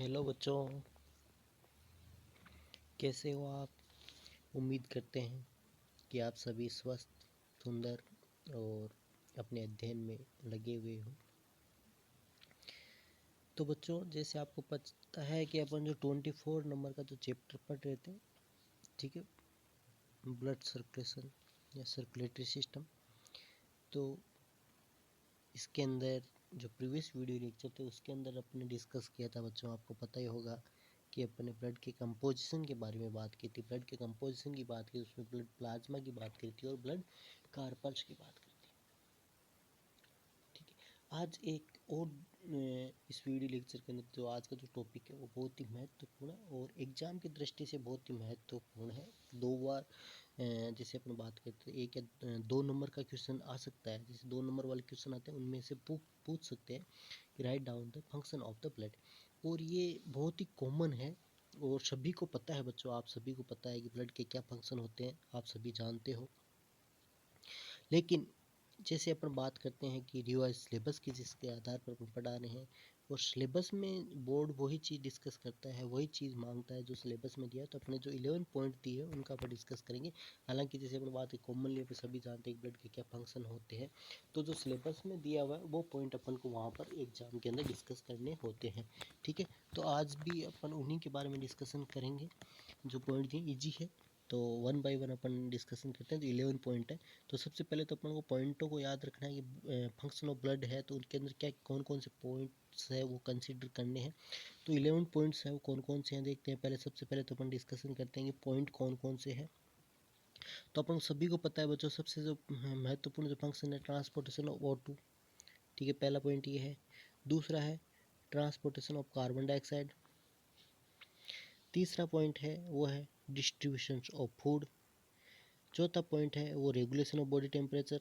Hello बच्चों, कैसे हो आप। उम्मीद करते हैं कि आप सभी स्वस्थ, सुंदर और अपने अध्ययन में लगे हुए हो। तो बच्चों, जैसे आपको पता है कि अपन जो 24 नंबर का जो चैप्टर पढ़ रहे थे, ठीक है, ब्लड सर्कुलेशन या सर्कुलेटरी सिस्टम। तो इसके अंदर जो प्रीवियस वीडियो लेक्चर थे उसके अंदर अपने डिस्कस किया था बच्चों, आपको पता ही होगा कि अपने ब्लड के कंपोजिशन के बारे में बात की थी। ब्लड के कंपोजिशन की बात की, उसमें ब्लड प्लाज्मा की बात करी थी और ब्लड कार्पल्स की बात करी थी। ठीक है, आज एक और इस वीडियो लेक्चर के अंदर जो आज का जो टॉपिक है वो बहुत ही महत्वपूर्ण है और एग्जाम की दृष्टि से बहुत ही महत्वपूर्ण है। दो बार जैसे अपन बात करते हैं, एक या दो नंबर का क्वेश्चन आ सकता है। जैसे 2 नंबर वाले क्वेश्चन आते हैं उनमें से पूछ सकते हैं कि write down the function of the blood. और ये बहुत ही कॉमन है और सभी को पता है बच्चों, आप सभी को पता है कि ब्लड के क्या फंक्शन होते हैं, आप सभी जानते हो। लेकिन जैसे अपन बात करते हैं कि रिवाइज सिलेबस की जिसके आधार पर अपन पढ़ा रहे हैं, और सिलेबस में बोर्ड वही चीज़ डिस्कस करता है, वही चीज़ मांगता है जो सिलेबस में दिया है। तो अपने जो 11 पॉइंट दिए हैं उनका अपन डिस्कस करेंगे। हालांकि जैसे अपन बात है कॉमनली अपन सभी जानते हैं ब्लड के क्या फंक्शन होते हैं, तो जो सिलेबस में दिया हुआ है वो पॉइंट अपन को वहाँ पर एग्जाम के अंदर डिस्कस करने होते हैं। ठीक है, तो आज भी अपन उन्हीं के बारे में डिस्कशन करेंगे। जो पॉइंट दिए ईजी है, तो one by one upon discussion करते हैं। तो 11 पॉइंट है, तो सबसे पहले तो अपन को पॉइंटों को याद रखना है कि फंक्शन ऑफ ब्लड है तो उनके अंदर क्या कौन कौन से पॉइंट्स है वो कंसीडर करने हैं। तो 11 पॉइंट्स है वो कौन कौन से हैं देखते हैं। पहले सबसे पहले तो अपन डिस्कशन करते हैं कि पॉइंट कौन कौन से हैं। तो अपन सभी को पता है बच्चों, सबसे जो महत्वपूर्ण जो फंक्शन है ट्रांसपोर्टेशन ऑफ O2। ठीक है, पहला पॉइंट ये है। दूसरा है ट्रांसपोर्टेशन ऑफ कार्बन डाइऑक्साइड। तीसरा पॉइंट है वो है डिस्ट्रीब्यूशन ऑफ फूड। चौथा पॉइंट है वो रेगुलेशन ऑफ बॉडी टेम्परेचर।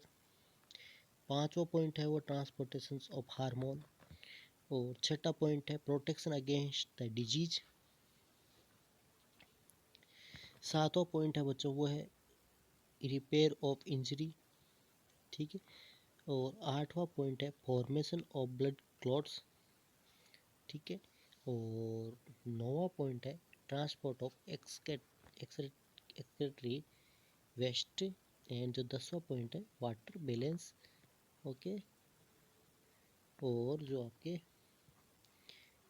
पांचवा पॉइंट है वो ट्रांसपोर्टेशन ऑफ हार्मोन। और छठा पॉइंट है प्रोटेक्शन अगेंस्ट द डिजीज। सातवां पॉइंट है बच्चों वो है रिपेयर ऑफ इंजरी। ठीक है, और आठवां पॉइंट है फॉर्मेशन ऑफ ब्लड क्लॉट्स। ठीक है, और नौवां पॉइंट है transport of excretory waste. And जो 10वां पॉइंट है वाटर बैलेंस। ओके, और जो आपके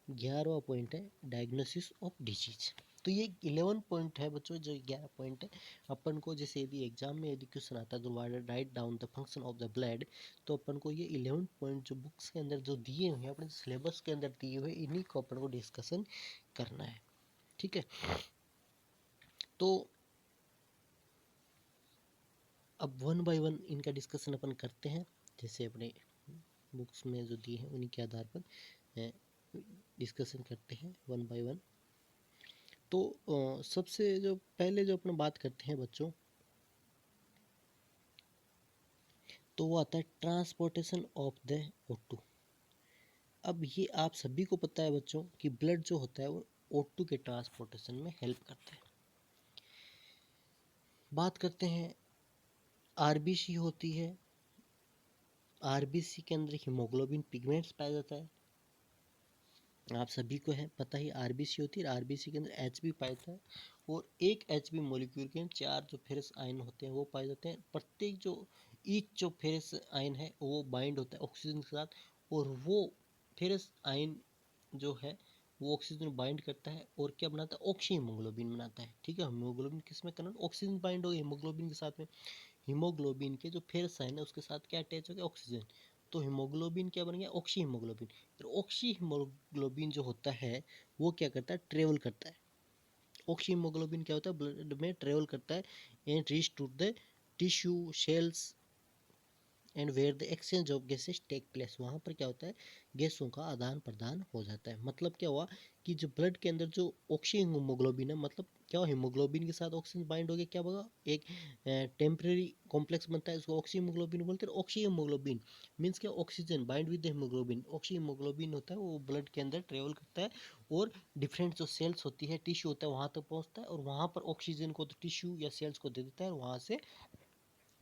11वां पॉइंट है डायग्नोसिस ऑफ डिजीज। तो ये 11 पॉइंट है बच्चों, जो 11 पॉइंट है अपन को जैसे यदि एग्जाम में यदि क्वेश्चन आता है तो write down the function of the blood, तो अपन को ये 11 पॉइंट जो बुक्स के अंदर जो दिए हुए हैं, अपने सिलेबस के अंदर दिए हुए, इन्हीं को अपन को डिस्कशन करना है। ठीक है, तो अब वन बाय वन इनका डिस्कशन अपन करते हैं। जैसे अपने बुक्स में जो दिए हैं उन्हीं के आधार पर डिस्कशन करते हैं वन बाय वन। तो सबसे जो पहले जो अपना बात करते हैं बच्चों, तो वो आता है ट्रांसपोर्टेशन ऑफ द O2। अब ये आप सभी को पता है बच्चों कि ब्लड जो होता है वो O2 के ट्रांसपोर्टेशन में हेल्प करता है। बात करते हैं आरबीसी होती है, आरबीसी के अंदर हीमोग्लोबिन पिगमेंट्स पाया जाता है। आप सभी को है पता ही आरबीसी होती है, आरबीसी के अंदर एचबी पाया जाता है। और एक एचबी मॉलिक्यूल के 4 जो फेरस आयन होते हैं वो पाए जाते हैं। प्रत्येक जो ईच जो फेरस आयन है वो बाइंड होता है ऑक्सीजन के साथ, और वो फेरस आयन जो है वो ऑक्सीजन बाइंड करता है और क्या बनाता है, ऑक्सी हीमोग्लोबिन बनाता है। ठीक है, हीमोग्लोबिन किस में करना, ऑक्सीजन बाइंड हो गया हीमोग्लोबिन के साथ में। हीमोग्लोबिन के जो फेरस आयन है उसके साथ क्या अटैच हो गया, ऑक्सीजन। तो हीमोग्लोबिन क्या बन गया, ऑक्सी हीमोग्लोबिन। फिर ऑक्सी हीमोग्लोबिन जो होता है वो क्या करता है, ट्रेवल करता है। ऑक्सी हीमोग्लोबिन क्या होता है, ब्लड में ट्रेवल करता है and reach to the tissue cells and where the exchange of gases take place. वहाँ पर क्या होता है, गैसों का आदान प्रदान हो जाता है। मतलब क्या हुआ कि जो ब्लड के अंदर जो ऑक्सी हीमोग्लोबिन है, मतलब क्या हुआ, हीमोग्लोबिन के साथ ऑक्सीजन बाइंड हो गया, क्या होगा, एक टेम्परेरी कॉम्प्लेक्स बनता है, इसको ऑक्सी हीमोग्लोबिन बोलते हैं। ऑक्सी हीमोग्लोबिन मीन्स क्या, oxygen bind with the haemoglobin. Oxy haemoglobin होता है वो ब्लड के अंदर ट्रेवल करता है और डिफरेंट जो सेल्स होती है, टिश्यू होता है, वहाँ तक पहुँचता है और वहाँ पर ऑक्सीजन को तो टिश्यू या सेल्स को दे देता है, और वहाँ से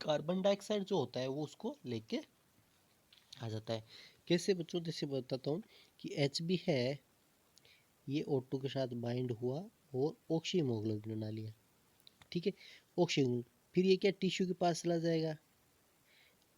कार्बन डाइऑक्साइड जो होता है वो उसको लेके आ जाता है। कैसे बच्चों, जैसे बताता हूँ कि एच बी है, ये O2 के साथ बाइंड हुआ और ऑक्सीजन हीमोग्लोबिन बना लिया, ठीक है। ऑक्सीजन फिर ये क्या टिश्यू के पास चला जाएगा,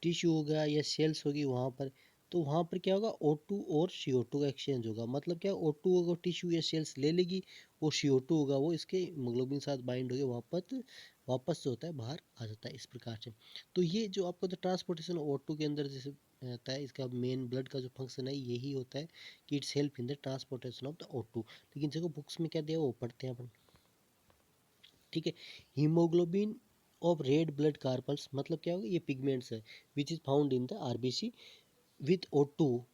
टिश्यू होगा या सेल्स होगी वहाँ पर, तो वहाँ पर क्या होगा O2 और CO2 का एक्सचेंज होगा। मतलब क्या O2 होगा टिश्यू या सेल्स ले लेगी और CO2 होगा वो इसके हीमोग्लोबिन के साथ बाइंड होकर वापस जो होता है बाहर आ जाता है इस प्रकार से। तो ये जो आपको तो ट्रांसपोर्टेशन O2 के अंदर जैसे रहता है, इसका मेन ब्लड का जो फंक्शन है यही होता है कि it's help in the transportation of the O2। लेकिन देखो बुक्स में क्या दिया वो पढ़ते हैं अपन, ठीक है। Haemoglobin of red blood carpals मतलब क्या होगा, ये पिगमेंट्स है which is found in the RBC with O2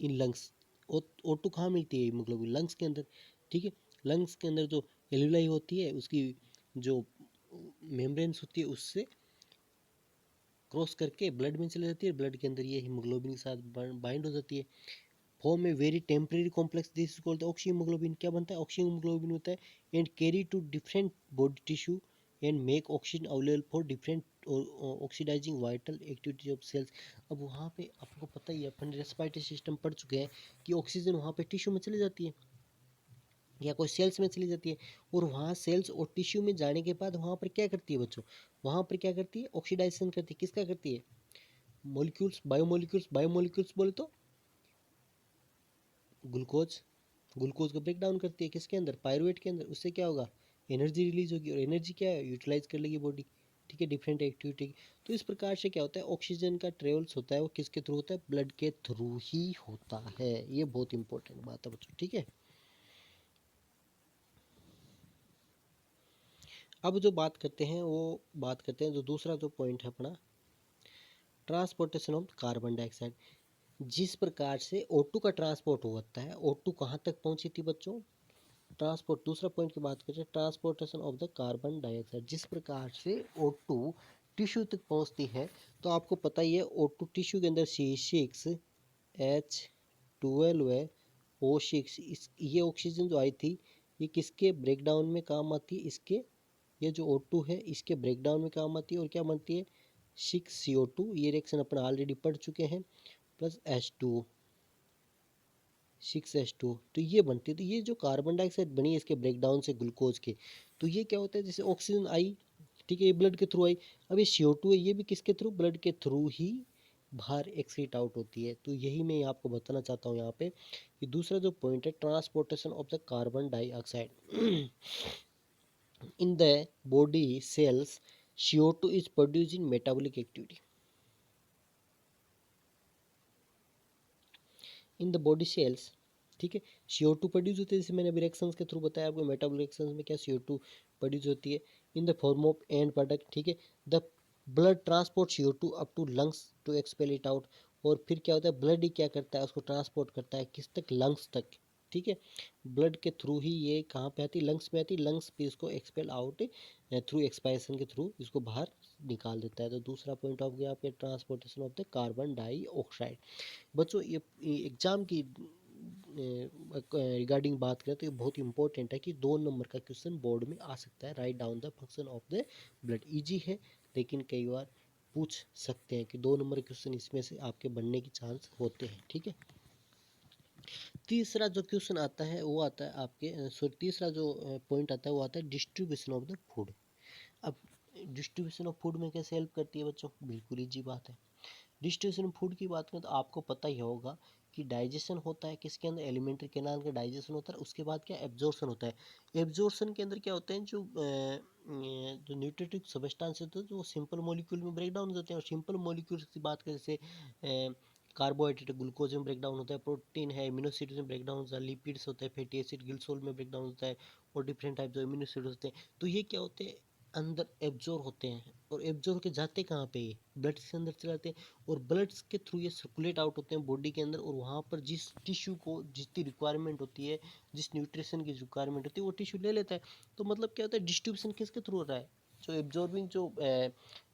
in lungs. O2 कहाँ मिलती है हीमोग्लोबिन, लंग्स के अंदर, ठीक है। लंग्स के अंदर जो एल्यूलाई होती है उसकी जो मेम्ब्रेन्स होती है उससे क्रॉस करके ब्लड में चली जाती है, ब्लड के अंदर ये हीमोग्लोबिन के साथ बाइंड हो जाती है, फॉर्म में very temporary complex, this is called oxy haemoglobin. क्या बनता है, ऑक्सी हीमोग्लोबिन होता है and carry to different body tissue and make oxygen available for different oxidising vital activity of cells. अब वहाँ पे आपको पता ही है, अपन रेस्पिरेटरी सिस्टम पढ़ चुके हैं कि ऑक्सीजन वहाँ पे टिश्यू में चली जाती है या कोई सेल्स में चली जाती है, और वहाँ सेल्स और टिश्यू में जाने के बाद वहाँ पर क्या करती है बच्चों, वहाँ पर क्या करती है ऑक्सीडाइजेशन करती है। किसका करती है, मॉलिक्यूल्स, बायोमोलिक्यूल्स, बायोमोलिक्यूल्स बोले तो ग्लूकोज, ग्लूकोज को ब्रेक डाउन करती है किसके अंदर, पायरुवेट के अंदर। उससे क्या होगा, एनर्जी रिलीज होगी, और एनर्जी क्या है यूटिलाइज कर लेगी बॉडी, ठीक है, डिफरेंट एक्टिविटी। तो इस प्रकार से क्या होता है, ऑक्सीजन का ट्रेवल्स होता है वो किसके थ्रू होता है, ब्लड के थ्रू ही होता है। ये बहुत इंपॉर्टेंट बात है बच्चों, ठीक है। अब जो बात करते हैं वो बात करते हैं जो दूसरा जो पॉइंट है अपना, ट्रांसपोर्टेशन ऑफ कार्बन डाइऑक्साइड। जिस प्रकार से O2 का ट्रांसपोर्ट होता है, O2 कहाँ तक पहुंची थी बच्चों, ट्रांसपोर्ट, दूसरा पॉइंट की बात करें transportation of the carbon dioxide. जिस प्रकार से O2 टिश्यू तक पहुंचती है, तो आपको पता ही है O2 टिश्यू के अंदर C6H12 है, O6 इस ये ऑक्सीजन जो आई थी ये किसके ब्रेकडाउन में काम आती है, इसके, ये जो O2 है इसके ब्रेकडाउन में काम आती है, और क्या बनती है 6CO2, ये रिएक्शन अपन ऑलरेडी पढ़ चुके हैं, प्लस H2, 6H2, तो ये बनती है। तो ये जो कार्बन डाइऑक्साइड बनी है इसके ब्रेकडाउन से ग्लूकोज के, तो ये क्या होता है, जैसे ऑक्सीजन आई, ठीक है, ये ब्लड के थ्रू आई, अब ये CO2 है, ये भी किसके थ्रू, ब्लड के थ्रू ही बाहर एक्सीट आउट होती है। तो यही मैं आपको बताना चाहता हूँ यहाँ पे कि दूसरा जो पॉइंट है transportation of the carbon dioxide in the body cells, CO2 is produce in metabolic activity in the body cells, ठीक है। CO2 प्रोड्यूस होती है, जैसे मैंने अभी रिएक्शंस के थ्रू बताया आपको, मेटाबॉलिक रिएक्शंस में क्या CO2 प्रोड्यूस होती है in the form of end product, ठीक है। The blood transport CO2 up to lungs to expel it out, और फिर क्या होता है ब्लड ही क्या करता है उसको ट्रांसपोर्ट करता है किस तक, लंग्स तक, ठीक है। ब्लड के थ्रू ही ये कहाँ पे आती है, लंग्स में आती है, लंग्स पे इसको एक्सपेल आउट थ्रू एक्सपायरेशन के थ्रू इसको बाहर निकाल देता है। तो दूसरा पॉइंट ऑफ गया आपके transportation of the carbon dioxide. बच्चों ये एग्जाम की रिगार्डिंग बात करें तो ये बहुत इंपॉर्टेंट है कि 2 नंबर का क्वेश्चन बोर्ड में आ सकता है, write down the function of the blood. Easy है लेकिन कई बार पूछ सकते हैं कि 2 नंबर क्वेश्चन इसमें से आपके बनने की चांस होते हैं, ठीक है। तीसरा जो क्वेश्चन आता है वो आता है आपके सॉरी तीसरा जो पॉइंट आता है वो आता है डिस्ट्रीब्यूशन ऑफ द फूड। अब डिस्ट्रीब्यूशन ऑफ फूड में कैसे हेल्प करती है बच्चों, बिल्कुल ईजी बात है। डिस्ट्रीब्यूशन फूड की बात करें तो आपको पता ही होगा कि डाइजेशन होता है किसके अंदर, एलिमेंट्री कैनाल का डाइजेशन होता है, उसके बाद क्या एब्जॉर्प्शन होता है। एब्जॉर्प्शन के अंदर क्या होते हैं, जो न्यूट्रिटिव सब्सटेंस होते हैं जो सिंपल मॉलिक्यूल में ब्रेक डाउन हो जाते हैं, और सिंपल मॉलिक्यूल्स की बात करें जैसे कार्बोहाइड्रेट ग्लूकोज में ब्रेक डाउन होता है, प्रोटीन है एमिनो एसिड में ब्रेक डाउन होता है, लिपिड्स होता है, फैटी एसिड गिल्सोल में ब्रेक डाउन होता है, और डिफरेंट टाइप जो एमिनो एसिड होते हैं। तो ये क्या होते हैं, अंदर एब्जॉर्ब होते हैं, और एब्जॉर्ब के जाते कहाँ पे, ब्लड के अंदर चले जाते हैं, और ब्लड के थ्रू ये सर्कुलेट आउट होते हैं बॉडी के अंदर, और वहाँ पर जिस टिश्यू को जितनी रिक्वायरमेंट होती है, जिस न्यूट्रिशन की रिक्वायरमेंट होती है वो टिश्यू ले लेता है। तो मतलब क्या होता है, डिस्ट्रीब्यूशन किसके थ्रू हो रहा है, जो एब्जॉर्बिंग जो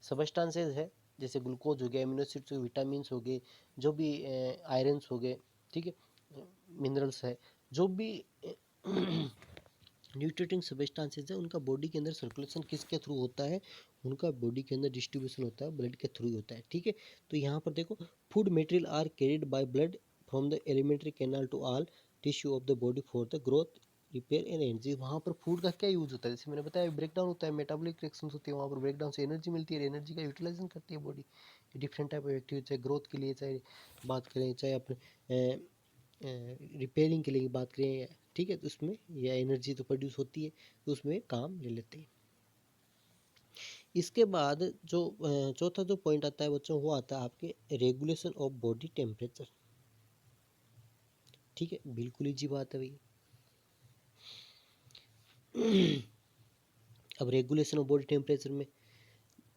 सबस्टांसेज है, जैसे ग्लूकोज हो गया, एमिनो एसिड्स हो गए, विटामिन हो गए, जो भी आयरन्स हो गए, ठीक है, मिनरल्स है, जो भी न्यूट्रिटिंग सब्सटेंसेज है, उनका बॉडी के अंदर सर्कुलेशन किसके थ्रू होता है, उनका बॉडी के अंदर डिस्ट्रीब्यूशन होता है ब्लड के थ्रू ही होता है, ठीक है। तो यहाँ पर देखो food material are carried by blood from the alimentary canal to all tissue of the body for the growth, repair and energy. वहाँ पर फूड का क्या यूज होता है, जैसे मैंने बताया ब्रेक डाउन होता है, मेटाबॉलिक रिएक्शंस होती है, वहाँ पर ब्रेक डाउन से एनर्जी मिलती है, एनर्जी का यूटिलाइजेशन करती है body different type of activity, चाहे ग्रोथ के लिए, चाहे बात करें, चाहे अपने रिपेयरिंग के लिए बात करें, ठीक है, तो उसमें यह एनर्जी तो प्रोड्यूस होती है, तो उसमें काम ले लेते हैं। इसके बाद जो चौथा जो पॉइंट आता है बच्चों, वो आता है आपके रेगुलेशन ऑफ बॉडी टेम्परेचर। ठीक है, बिल्कुल इजी बात है भाई। अब रेगुलेशन ऑफ बॉडी टेम्परेचर में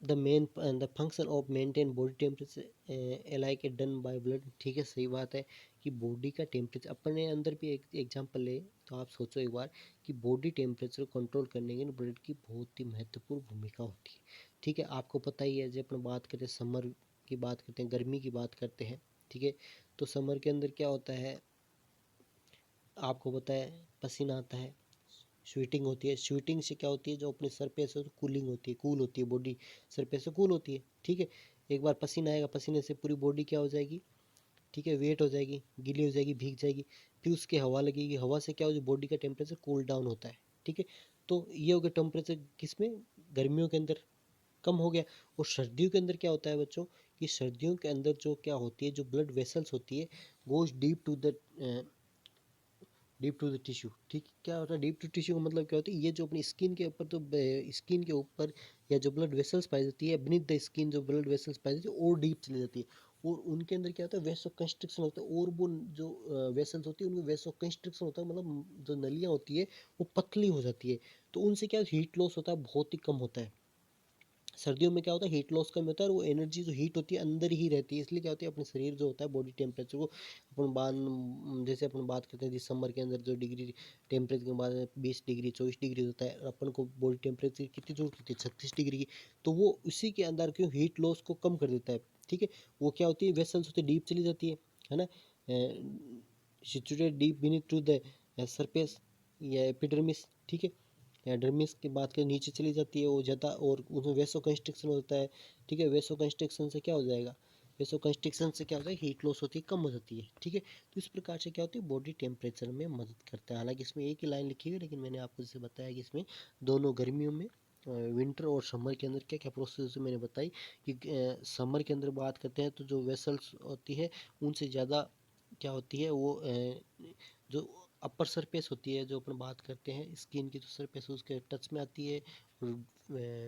the function of maintain body temperature like done by blood. ठीक है, सही बात है कि बॉडी का टेम्परेचर, अपने अंदर भी एक एग्जांपल ले तो आप सोचो एक बार कि बॉडी टेम्परेचर कंट्रोल करने के लिए ब्लड की बहुत ही महत्वपूर्ण भूमिका होती है। ठीक है, आपको पता ही है, जब अपन बात करते हैं समर की बात करते हैं, गर्मी की बात करते हैं, ठीक है, तो समर के अंदर क्या होता है, आपको पता है पसीना आता है, स्वेटिंग होती है, स्वेटिंग से क्या होती है, जो अपने सर पे से कूलिंग होती है, कूल होती है बॉडी, सर पे से कूल होती है। ठीक है, एक बार पसीना आएगा, पसीने से पूरी बॉडी क्या हो जाएगी, ठीक है, वेट हो जाएगी, गीली हो जाएगी, भीग जाएगी, फिर उसके हवा लगेगी, हवा से क्या हो जाएगी, बॉडी का टेम्परेचर कूल डाउन होता है। ठीक है, तो ये हो गया टेम्परेचर किसमें, गर्मियों के अंदर कम हो गया। और सर्दियों के अंदर क्या होता है बच्चों, कि सर्दियों के अंदर जो क्या होती है, जो ब्लड वेसल्स होती है, goes deep to the tissue. ठीक, क्या होता है डीप टू टिश्यू का मतलब क्या होता है, ये जो अपनी स्किन के ऊपर, तो स्किन के ऊपर या जो ब्लड वेसल्स पाई जाती है बीनीथ द स्किन, जो ब्लड वेसल्स पाई जाती है और डीप चली जाती है, और उनके अंदर क्या होता है, वेसो कंस्ट्रिक्शन होता है, और वो जो वेसल्स होती है उनमें वेसो कंस्ट्रिक्शन होता है, मतलब जो नलियाँ होती है वो पतली हो जाती है, तो उनसे क्या हीट लॉस होता है, बहुत ही कम होता है। सर्दियों में क्या होता है, हीट लॉस कम होता है, और वो एनर्जी जो हीट होती है अंदर ही रहती है, इसलिए क्या होती है, अपने शरीर जो होता है बॉडी टेम्परेचर को अपन जैसे अपन बात करते हैं दिसंबर के अंदर जो डिग्री टेम्परेचर के बाद 20 डिग्री 24 डिग्री होता है, अपन को बॉडी टेम्परेचर कितनी जरूरत होती है, 36 डिग्री की, तो वो उसी के अंदर क्यों हीट लॉस को कम कर देता है। ठीक है, वो क्या होती है, वेसल्स होती है डीप चली जाती है ना, situated deep beneath to the surface या एपिडर्मिस। ठीक है, या डर्मिस की बात करें नीचे चली जाती है वो ज़्यादा, और उसमें वेसो कंस्ट्रिक्शन होता है। ठीक है, वेसो कंस्ट्रिक्शन से क्या हो जाएगा, वेसो कंस्ट्रिक्शन से क्या होता है, हीट लॉस होती है, कम हो जाती है। ठीक है, तो इस प्रकार से क्या होती है, बॉडी टेम्परेचर में मदद करता है। हालांकि इसमें एक ही लाइन लिखी हुई है, लेकिन मैंने आपको जैसे बताया कि इसमें दोनों गर्मियों में, विंटर और समर के अंदर क्या क्या प्रोसेस मैंने बताई, कि समर के अंदर बात करते हैं तो जो वेसल्स होती है उनसे ज़्यादा क्या होती है, वो जो अपर सरफेस होती है, जो अपन बात करते हैं स्किन की, तो सरफेस उसके टच में आती है, और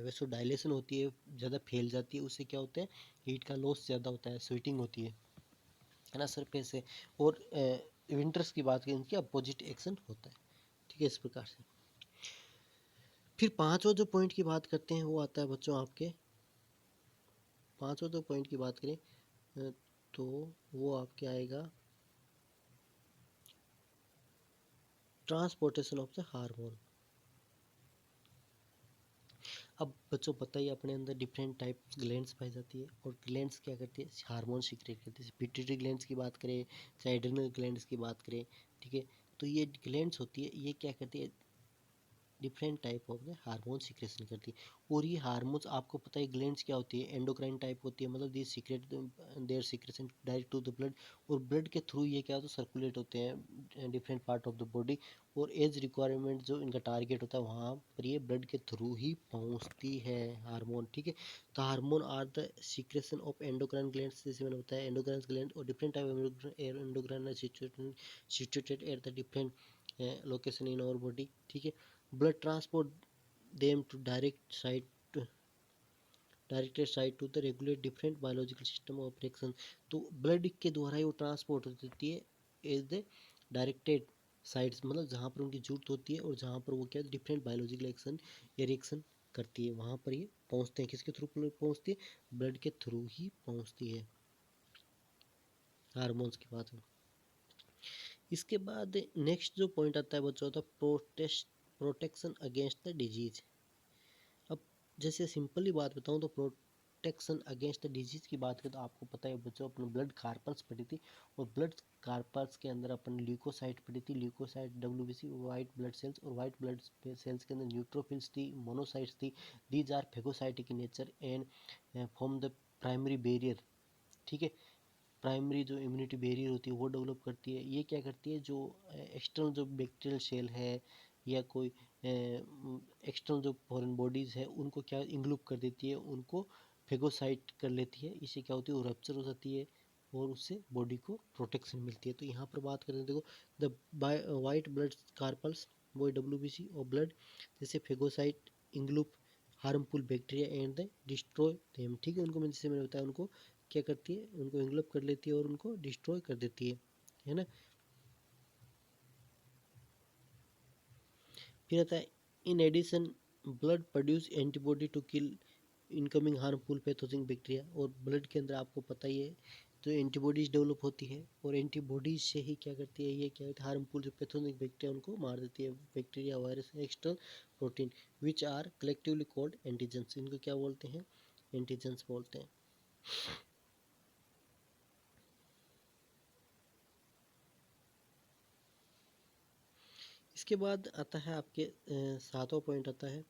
वैसो डायलेशन होती है, ज़्यादा फैल जाती है, उससे क्या होता है, हीट का लॉस ज़्यादा होता है, स्वेटिंग होती है ना सरफेस से। और विंटर्स की बात करें, इनकी अपोजिट एक्शन होता है। ठीक है, इस प्रकार से। फिर पांचवा जो पॉइंट की बात करते हैं वो आता है बच्चों आपके, पांचवा जो पॉइंट की बात करें तो वो आपके आएगा ट्रांसपोर्टेशन ऑफ द हार्मोन। अब बच्चों पता ही है, अपने अंदर डिफरेंट टाइप ग्लैंड्स पाई जाती है, और ग्लैंड्स क्या करती है, हार्मोन सीक्रेट करती है, पिट्यूटरी ग्लैंड्स की बात करें, चाहे एड्रिनल ग्लैंड्स की बात करें। ठीक है, तो ये ग्लैंड्स होती है, ये क्या करती है, different type of the hormone secretion करती है। और ये हार्मोन्स आपको पता है, ग्लैंड्स क्या होती है, एंडोक्राइन टाइप होती है, मतलब this secrete their secretion direct to the blood, और ब्लड के थ्रू ये क्या होता है, सर्कुलेट होते हैं different part of the body, और एज रिक्वायरमेंट जो इनका टारगेट होता है वहाँ पर ये ब्लड के थ्रू ही पहुँचती है हार्मोन। ठीक है, तो hormone are the secretion of endocrine glands, जैसे मैंने बताया एंडोक्राइन ग्लैंड, और different type of endocrine situated at the different location in our body. ठीक है, blood transport them to directed site to the regulate different biological system of reaction। तो blood के द्वारा ही वो ट्रांसपोर्ट होती है एज द डायरेक्टेड साइट्स, मतलब जहाँ पर उनकी जरूरत होती है, और जहाँ पर वो क्या डिफरेंट बायोलॉजिकल एक्शन या रिएक्शन करती है, वहाँ पर ये पहुँचते हैं, किसके थ्रू पहुँचती है, ब्लड के थ्रू ही पहुँचती है, हार्मोन्स की बात है। इसके बाद नेक्स्ट जो पॉइंट आता है बच्चों, होता है प्रोटेक्शन अगेंस्ट द डिजीज। अब जैसे सिंपली बात बताऊं तो प्रोटेक्शन अगेंस्ट द डिजीज की बात करें तो आपको पता है बच्चों, अपने ब्लड कार्पल्स पड़ी थी, और ब्लड कार्पल्स के अंदर अपन ल्यूकोसाइट पड़ी थी, leucocyte WBC white blood cells, और वाइट ब्लड सेल्स के अंदर न्यूट्रोफिल्स थी, मोनोसाइट्स थी, these are phagocytic in nature and form the primary barrier. ठीक है, प्राइमरी जो इम्यूनिटी बैरियर होती है वो डेवलप करती है। ये क्या करती है, जो एक्सटर्नल जो बैक्टीरियल सेल है या कोई एक्सटर्नल जो फॉरेन बॉडीज़ है उनको क्या इंग्लूब कर देती है, उनको फेगोसाइट कर लेती है। इससे क्या होती है, वो रप्चर हो जाती है और उससे बॉडी को प्रोटेक्शन मिलती है। तो यहाँ पर बात करें, देखो द वाइट ब्लड कार्पल्स, वो WBC और ब्लड जैसे phagocyte engulf harmful bacteria and the destroy them. ठीक है, उनको मैंने बताया, उनको क्या करती है, उनको इंग्लूब कर लेती है और उनको डिस्ट्रॉय कर देती है ना। फिर आता है in addition blood produce antibody to kill incoming harmful pathogenic bacteria. और ब्लड के अंदर आपको पता ही है तो एंटीबॉडीज डेवलप होती है और एंटीबॉडीज से ही क्या करती है, ये क्या है, हार्मफुल जो पैथोजेनिक बैक्टीरिया उनको मार देती है। Bacteria, virus, external protein which are collectively called antigens. इनको क्या बोलते हैं, एंटीजेंस बोलते हैं। इसके बाद आता है आपके सातवां पॉइंट आता है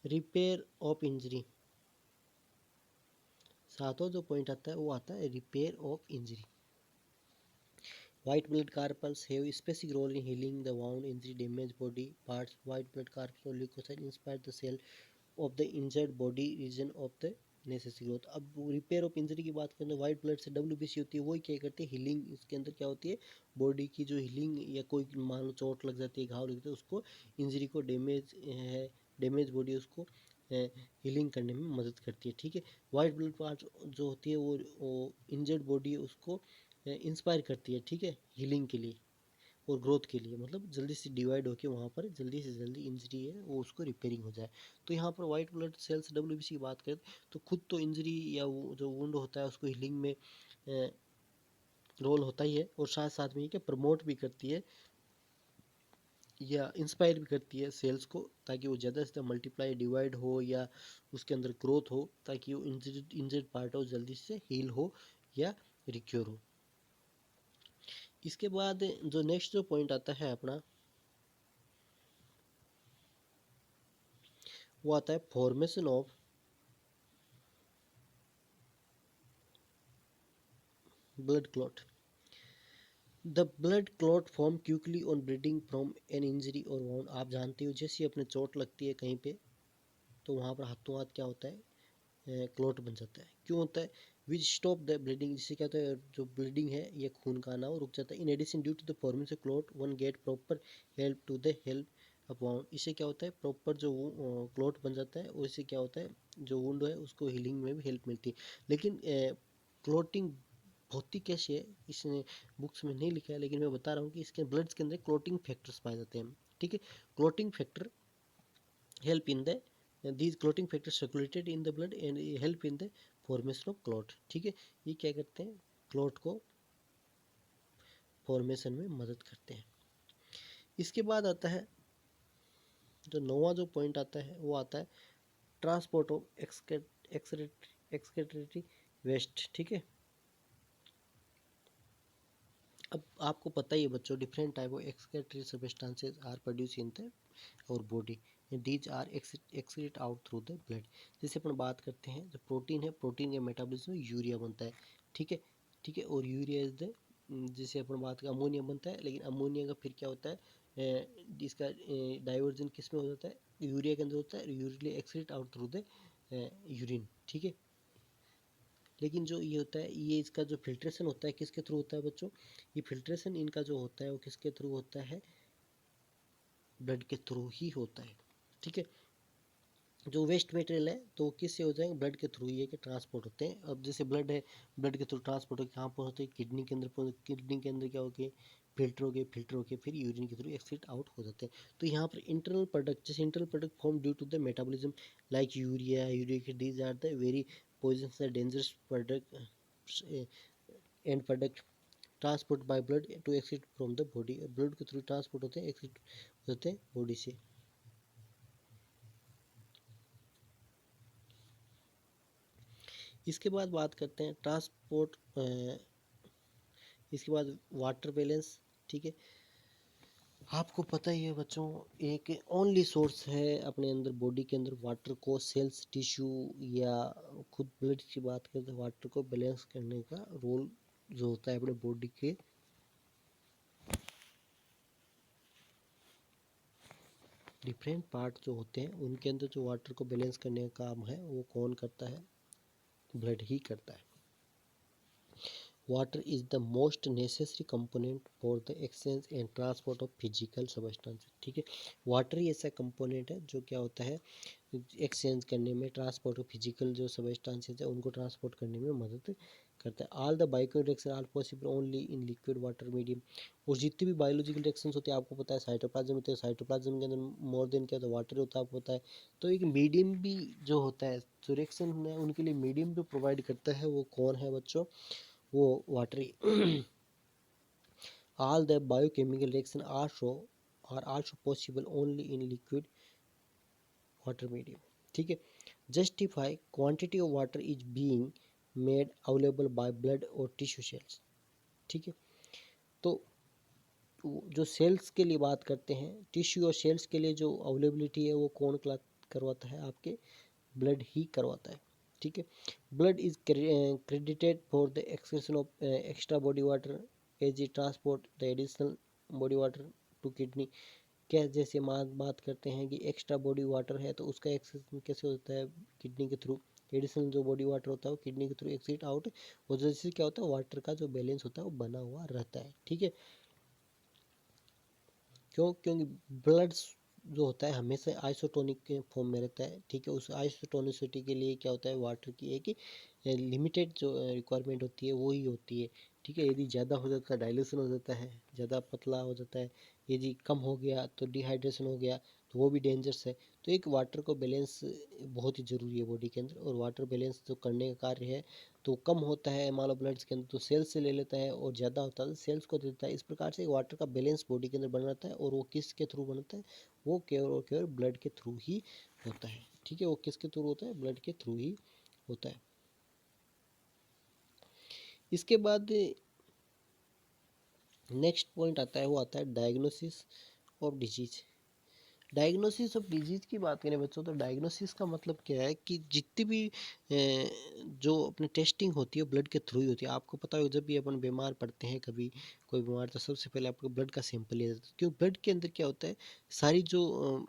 रिपेयर ऑफ इंजरी। सातवां जो पॉइंट आता है वो आता है repair of injury. White blood corpuscles have a specific role in healing the wound, injury, damaged body parts. White blood corpuscles or leukocytes inspire the cell of the injured body region of the necessary growth। अब repair of injury की बात करें तो white blood से WBC होती है, वही क्या करती है, हीलिंग। इसके अंदर क्या होती है, बॉडी की जो हीलिंग, या कोई मान लो चोट लग जाती है, घाव लग जाता है, उसको इंजरी को डैमेज बॉडी उसको हीलिंग करने में मदद करती है। ठीक है, वाइट ब्लड पार्ट जो होती है वो इंजर्ड बॉडी है उसको इंस्पायर करती है। ठीक है, हीलिंग के लिए और ग्रोथ के लिए, मतलब जल्दी से डिवाइड होकर वहाँ पर जल्दी से जल्दी इंजरी है वो उसको रिपेयरिंग हो जाए। तो यहाँ पर वाइट ब्लड सेल्स WBC की बात करें तो खुद तो इंजरी या वो जो वुंड होता है उसको हीलिंग में रोल होता ही है, और साथ साथ में ये क्या प्रमोट भी करती है या इंस्पायर भी करती है सेल्स को, ताकि वो ज़्यादा से ज़्यादा मल्टीप्लाई डिवाइड हो या उसके अंदर ग्रोथ हो, ताकि वो इंजर्ड पार्ट हो जल्दी से हील हो या रिक्योर हो। इसके बाद जो नेक्स्ट जो पॉइंट आता है अपना, वो आता है formation of blood clot. The blood clot form quickly on bleeding from an injury और वाउंड। आप जानते हो जैसे अपने चोट लगती है कहीं पे तो वहाँ पर हाथों हाथ क्या होता है, क्लॉट बन जाता है। क्यों होता है, विच स्टॉप द ब्लीडिंग। जिससे क्या होता है, जो ब्लीडिंग है ये खून का आना वो रुक जाता है। In addition due to the formation of clot one get proper help to the help of wound. इससे क्या होता है, प्रॉपर जो क्लॉट बन जाता है और इससे क्या होता है, जो वुंड है उसको हीलिंग में भी हेल्प मिलती है। लेकिन क्लॉटिंग होती कैसे है, इसने बुक्स में नहीं लिखा है, लेकिन मैं बता रहा हूँ कि इसके ब्लड्स के अंदर क्लॉटिंग फैक्टर्स पाए जाते हैं। ठीक है, clotting factor help in the these clotting factors circulated in the blood and help in the formation of clot। ठीक है, ये क्या करते हैं, क्लॉट को फॉर्मेशन में मदद करते हैं। इसके बाद आता है जो नौवां जो पॉइंट आता है वो आता है ट्रांसपोर्ट ऑफ एक्सक्रेटरी वेस्ट। ठीक है, अब आपको पता ही है बच्चों, different type of excretory substances are produce in the और body, these are excrete out through the blood. जैसे अपन बात करते हैं जो प्रोटीन है, प्रोटीन के मेटाबॉलिज्म में यूरिया बनता है। ठीक है, ठीक है, और यूरिया इज द, जैसे अपन बात करें अमोनिया बनता है, लेकिन अमोनिया का फिर क्या होता है, इसका डाइवर्जन किस में हो जाता है, यूरिया के अंदर होता है, urea excrete out through the urine. ठीक है, लेकिन जो ये होता है, ये इसका जो फिल्ट्रेशन होता है किसके थ्रू होता है बच्चों, ये फिल्ट्रेशन इनका जो होता है वो किसके थ्रू होता है, ब्लड के थ्रू ही होता है। ठीक है, जो वेस्ट मटेरियल है तो किससे हो जाएंगे, ब्लड के थ्रू ही है कि ट्रांसपोर्ट होते हैं। अब जैसे ब्लड है, ब्लड के थ्रू ट्रांसपोर्ट होकर कहाँ पर होते हैं, किडनी के अंदर, किडनी के अंदर क्या हो गए, फिल्टर हो गए फिर यूरिन के थ्रू एक्सक्रीट आउट हो जाते हैं। तो यहाँ पर इंटरनल प्रोडक्ट, जैसे internal product form due to the metabolism like uric, these are the very poisonous dangerous product end product transport by blood to exit from the body. Blood के थ्रू transport होते हैं, एक्सिट होते हैं body से। इसके बाद बात करते हैं ट्रांसपोर्ट, इसके बाद वाटर बैलेंस। ठीक है, आपको पता ही है बच्चों, एक ओनली सोर्स है अपने अंदर बॉडी के अंदर वाटर को सेल्स टिश्यू या खुद ब्लड की बात करें तो वाटर को बैलेंस करने का रोल जो होता है अपने बॉडी के डिफरेंट पार्ट जो होते हैं उनके अंदर जो वाटर को बैलेंस करने का काम है वो कौन करता है? ब्लड ही करता है। Water is the most necessary component for the exchange and transport of physical substance. ठीक है, वाटर ही ऐसा कंपोनेंट है जो क्या होता है एक्सचेंज करने में, ट्रांसपोर्ट ऑफ फिजिकल जो सब्सटेंसेस है उनको ट्रांसपोर्ट करने में मदद करता है। All the biochemical reaction are possible only in liquid water medium. और जितनी भी बायोलॉजिकल रिएक्शंस होते हैं आपको पता है, साइटोप्लाज्म होते हैं, साइटोप्लाज्म के अंदर मोर देन क्या होता है वाटर होता है आपको पता है। तो एक मीडियम भी जो होता है, जो रिएक्शन है उनके लिए मीडियम जो प्रोवाइड करता है वो कौन है बच्चों? वो water he. all the biochemical reaction are also possible only in liquid water medium। ठीक है, justify quantity of water is being made available by blood और tissue cells। ठीक है, तो जो सेल्स के लिए बात करते हैं, टिश्यू और सेल्स के लिए जो अवेलेबिलिटी है वो कौन करवाता है? आपके ब्लड ही करवाता है। ठीक है, blood is credited for the excretion of extra body water as it transport the additional body water to kidney. क्या जैसे बात करते हैं कि एक्स्ट्रा बॉडी वाटर है तो उसका एक्सेशन कैसे होता है? किडनी के थ्रू। एडिशनल जो बॉडी वाटर होता है वो किडनी के थ्रू एक्सिट आउट, और जैसे क्या होता है वाटर का जो बैलेंस होता है वो बना हुआ रहता है। ठीक है, क्योंकि ब्लड जो होता है हमेशा आइसोटोनिक के फॉर्म में रहता है। ठीक है, उस आइसोटोनिसिटी के लिए क्या होता है वाटर की एक लिमिटेड जो रिक्वायरमेंट होती है वो ही होती है। ठीक है, यदि ज़्यादा हो जाता है डाइल्यूशन हो जाता है, ज़्यादा पतला हो जाता है, यदि कम हो गया तो डिहाइड्रेशन हो गया, तो वो भी डेंजरस है। तो एक वाटर को बैलेंस बहुत ही ज़रूरी है बॉडी के अंदर, और वाटर बैलेंस जो करने का कार्य है तो कम होता है मान लो ब्लड्स के अंदर तो सेल्स से ले लेता है, और ज़्यादा होता है तो सेल्स को देता है। इस प्रकार से वाटर का बैलेंस बॉडी के अंदर बना रहता है, और वो किसके थ्रू बनता है? वो केवल और केवल ब्लड के थ्रू ही होता है। ठीक है, वो किसके थ्रू होता है? ब्लड के थ्रू ही होता है। इसके बाद नेक्स्ट पॉइंट आता है, वो आता है diagnosis of disease. Diagnosis of disease की बात करें बच्चों तो डायग्नोसिस का मतलब क्या है कि जितनी भी जो अपनी टेस्टिंग होती है ब्लड के थ्रू ही होती है। आपको पता होगा जब भी अपन बीमार पड़ते हैं, कभी कोई बीमार, तो सबसे पहले आपको ब्लड का सैंपल लिया जाता है, क्योंकि ब्लड के अंदर क्या होता है सारी जो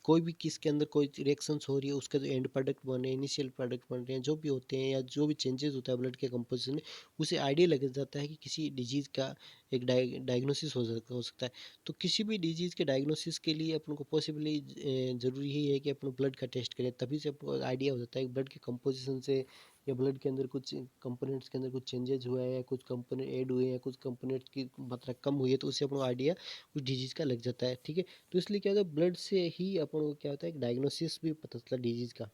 कोई भी किसके अंदर कोई रिएक्शंस हो रही है उसके जो एंड प्रोडक्ट बन रहे हैं, इनिशियल प्रोडक्ट बन रहे हैं, जो भी होते हैं या जो भी चेंजेस होता है ब्लड के कंपोजिशन में, उसे आइडिया लग जाता है कि किसी डिजीज़ का एक डायग्नोसिस हो सकता है। तो किसी भी डिजीज़ के डायग्नोसिस के लिए अपन को पॉसिबली ज़रूरी ही है कि अपन ब्लड का टेस्ट करें, तभी से आपको आइडिया हो जाता है कि ब्लड के कंपोजिशन से या ब्लड के अंदर कुछ कंपोनेंट्स के अंदर कुछ चेंजेस हुआ है, या कुछ कंपोनेंट ऐड हुए हैं, कुछ कंपोनेंट्स की मात्रा कम हुई है, तो उससे अपन को आइडिया उस डिजीज़ का लग जाता है। ठीक है, तो इसलिए क्या होता है ब्लड से ही अपन को क्या होता है डायग्नोसिस भी पता चलता है डिजीज़ का।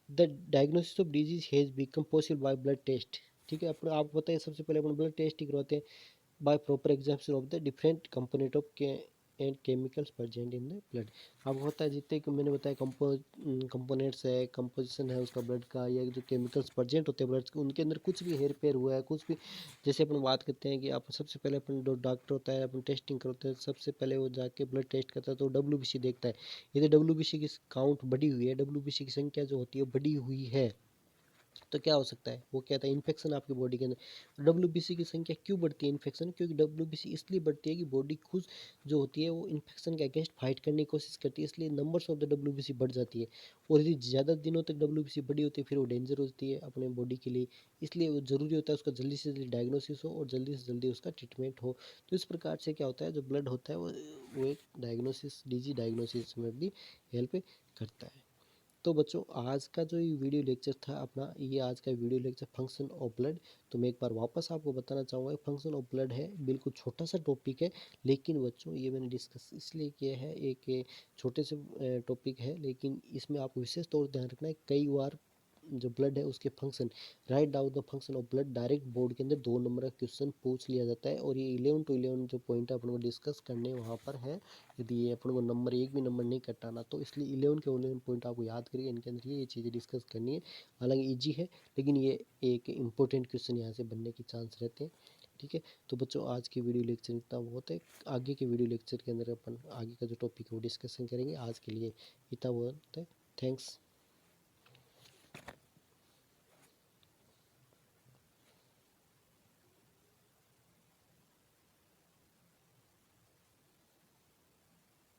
The diagnosis of disease has become possible by blood test. ठीक है, अपन आपको पता है सबसे पहले अपन ब्लड टेस्ट ही करवाते हैं by proper examination of the different component of and chemicals present in the blood। अब होता है जितने कि मैंने बताया कंपोनेंट्स है, कंपोजिशन है उसका ब्लड का, या जो केमिकल्स प्रेजेंट होते हैं ब्लड के, उनके अंदर कुछ भी हेर फेर हुआ है, कुछ भी, जैसे अपन बात करते हैं कि आप सबसे पहले अपन जो डॉक्टर होता है अपन टेस्टिंग करते हैं, सबसे पहले वो जाके ब्लड टेस्ट करता है तो WBC देखता है। यदि WBC की काउंट बढ़ी हुई है, WBC की संख्या जो होती है बढ़ी हुई है, तो क्या हो सकता है? वो कहता है इन्फेक्शन आपकी बॉडी के अंदर। डब्ल्यूबीसी की संख्या क्यों बढ़ती है इन्फेक्शन? क्योंकि डब्ल्यूबीसी इसलिए बढ़ती है कि बॉडी खुद जो होती है वो इन्फेक्शन के अगेंस्ट फाइट करने की कोशिश करती है, इसलिए नंबर्स ऑफ द डब्ल्यूबीसी बढ़ जाती है। और यदि ज़्यादा दिनों तक डब्ल्यूबीसी बढ़ी होती है फिर वो डेंजर होती है अपने बॉडी के लिए, इसलिए वो ज़रूरी होता है उसका जल्दी से जल्दी डायग्नोसिस हो और जल्दी से जल्दी उसका ट्रीटमेंट हो। तो इस प्रकार से क्या होता है जो ब्लड होता है वो एक डायग्नोसिस, डिजीज डायग्नोसिस में भी हेल्प करता है। तो बच्चों आज का जो ये वीडियो लेक्चर था अपना, ये आज का video lecture function of blood, तो मैं एक बार वापस आपको बताना चाहूँगा फंक्शन ऑफ ब्लड है बिल्कुल छोटा सा टॉपिक है, लेकिन बच्चों ये मैंने डिस्कस इसलिए किया है, एक छोटे से टॉपिक है लेकिन इसमें आपको विशेष तौर ध्यान रखना है। कई बार जो ब्लड है उसके function, write down the function of blood, direct board के अंदर 2 नंबर का क्वेश्चन पूछ लिया जाता है, और ये 11 to 11 जो पॉइंट अपन को डिस्कस करने वहाँ पर है। यदि ये अपन को नंबर एक भी नंबर नहीं कटाना तो इसलिए 11 के 11 पॉइंट आपको याद करिए, इनके अंदर ये चीज़ें डिस्कस करनी है। हालांकि ईजी है लेकिन ये एक इम्पोर्टेंट क्वेश्चन यहाँ से बनने के चांस रहते हैं। ठीक है। तो बच्चों आज की वीडियो लेक्चर इतना बहुत है। आगे के वीडियो लेक्चर के अंदर अपन आगे का जो टॉपिक है वो डिस्कशन करेंगे। आज के लिए इतना बहुत है। थैंक्स।